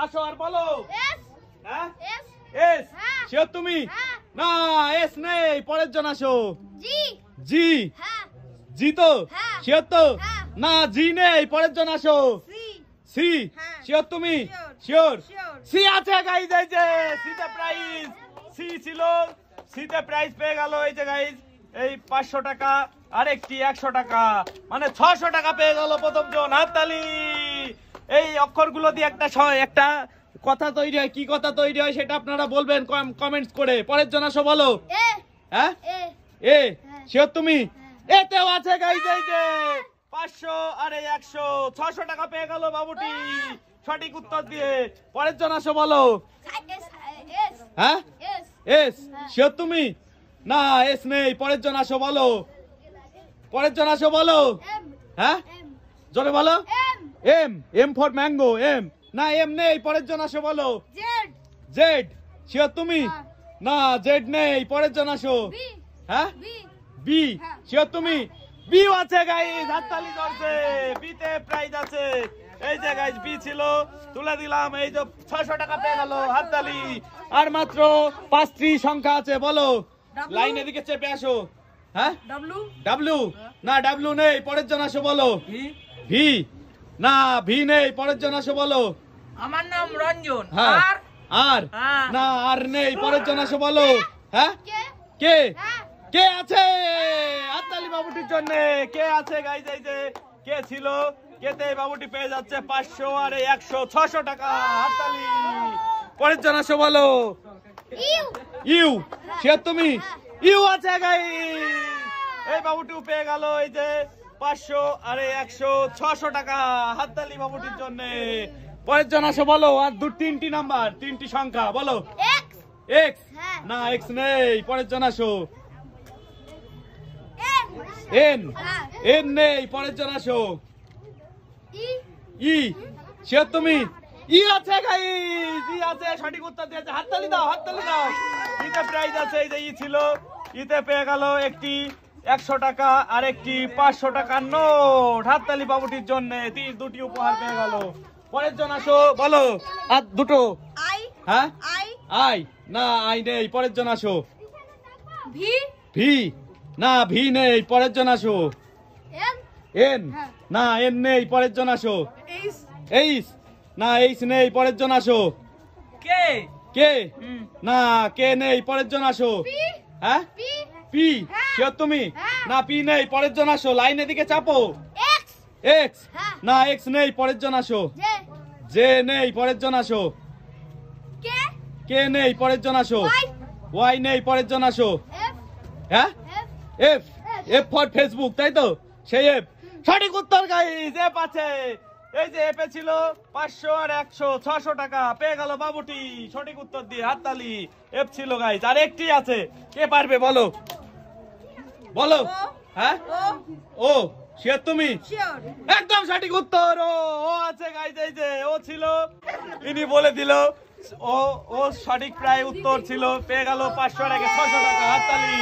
আসো আর বলো। এস হ্যাঁ এস এস হ্যাঁ। শিওর তুমি? হ্যাঁ। না এস নেই, পরের জন আসো। জি জি হ্যাঁ। জি তো? হ্যাঁ। শিওর তো? হ্যাঁ। না জি নেই, পরের জন আসো। সি সি হ্যাঁ। শিওর তুমি? Sure. শিওর? Sure. সি আছে গাইজ, এই যে সিতে প্রাইজ। সি ছিল, সিতে প্রাইজ পেয়ে গেল। এই যে গাইজ এই 500 টাকা আর একটি 100 টাকা, মানে 600 টাকা পেয়ে গেল প্রথম জন। হাততালি। এই অক্ষরগুলো দিয়ে একটা কথা তৈরি হয়, কি কথা তৈরি হয় সেটা আপনারা বলবেন কমেন্টস করে। পরের জন আসো বলো। এ হ্যাঁ এ এ হ্যাঁ। শিওর তুমি? হ্যাঁ। এতেও আছে গাইজ, এই যে 500 আর 100, 600 টাকা পেয়ে গেল বাবুটি সঠিক উত্তর দিয়ে। পরের জন আসো বলো। এস এস হ্যাঁ এস এস শিওর তুমি? না এস নেই, পরের জন আসো বলো। পরের জন আসো বলো। এম হ্যাঁ এম জোরে বলো। M M M for mango. M না, এম নেই, পরের জন আসো বলো। জেড জেড শিওর তুমি? হ্যাঁ। না জেড নেই, পরের জন আসো। বি হ্যাঁ বি বি হ্যাঁ। শিওর তুমি? বিও আছে গাইজ, হাততালি ধরছে। বিতে প্রাইজ আছে। এই যে গাইজ বি ছিল, তুলে দিলাম। এই যে 600 টাকা পেয়ে গেল। হাততালি। আর মাত্র 5টি সংখ্যা আছে, বলো। W? লাইন এদিকে চেপে আসো। হ্যাঁ ডব্লু ডাব্লু না, ডাব্লু নেই, পরের জন আসো বলো। ভি ভি না, ভি নেই, পরের জন আসো বলো। আমার নাম রঞ্জন হ্যাঁ আর আর হ্যাঁ। না, আর নেই, পরের জন আসো বলো। হ্যাঁ কে কে হ্যাঁ। কে আছে? হাততালি বাবুটির জন্য। কে আছে গাইজ, এই যে কে ছিল, কেতে বাবুটি পেয়ে যাচ্ছে 500 আর 100, 600 টাকা। হাততালি। পরের জন আসো বলো। ইউ ইউ শিওর তুমি? ইউ আছে গাইজ, এই বাবুটিও পেয়ে গেল। এই যে 500 আর 100, 600 টাকা। হাততালি বাবুটির জন্য। পরের জন আসো বলো। আর 3টি নাম্বার, 3টি সংখ্যা বলো। এক্স এক্স হ্যাঁ। না, এক্স নেই, পরের জন আসো। এন এন হ্যাঁ। এন নেই, পরের জন আসো। ই ই শিওর তুমি? ই আছে গাইস, ই আছে, সঠিক উত্তর দিয়েছে। হাততালি দাও, হাততালি দাও। ইতে প্রাইজ আছে। এই যে ই ছিল, ইতে পেয়ে গেল একটি 100 টাকা আর একটি 500 টাকার নোট। হাততালি বাবুটির জন্য। 2টি উপহার পেয়ে গেল। পরের জন আসো বলো। আর দুটো। আই হ্যাঁ আই আই না, আই নেই, পরের জন আসো। ভি ভি না, ভি নেই, পরের জন আসো। এম এন হ্যাঁ। না, এন নেই, পরের জন আসো। এইচ এইচ না, এইচ নেই, পরের জন আসো। কে কে না, কে নেই, পরের জন আসো। পি হ্যাঁ পি পি হ্যাঁ। শিওর তুমি? হ্যাঁ। না, পি নেই, পরের জন আসো। লাইনের দিকে চাপো। এক্স এক্স হ্যাঁ। না, এক্স নেই, পরের জন আসো। জে জে নেই, পরের জন আসো। কে কে নেই, পরের জন আসো। ওয়াই ওয়াই নেই, পরের জন আসো। এফ হ্যাঁ F F F for Facebook, তাই তো? সেই এফ সঠিক উত্তর গাইস, এফ আছে। এই যে এফ ছিল 500 আর 100, 600 টাকা পেয়ে গেল বাবুটি সঠিক উত্তর দিয়ে। হাততালি। এফ ছিল গাইস, আর একটি আছে। কে পারবে বলো, বলো। হ্যাঁ ও শিওর তুমি? শিওর একদম সঠিক উত্তর। ও আছে গাইস, এই যে ও ছিল, ইনি বলে দিল। ও ও সঠিক প্রায় উত্তর ছিল, পেয়ে গেল 500 আর 600 টাকা। হাততালি।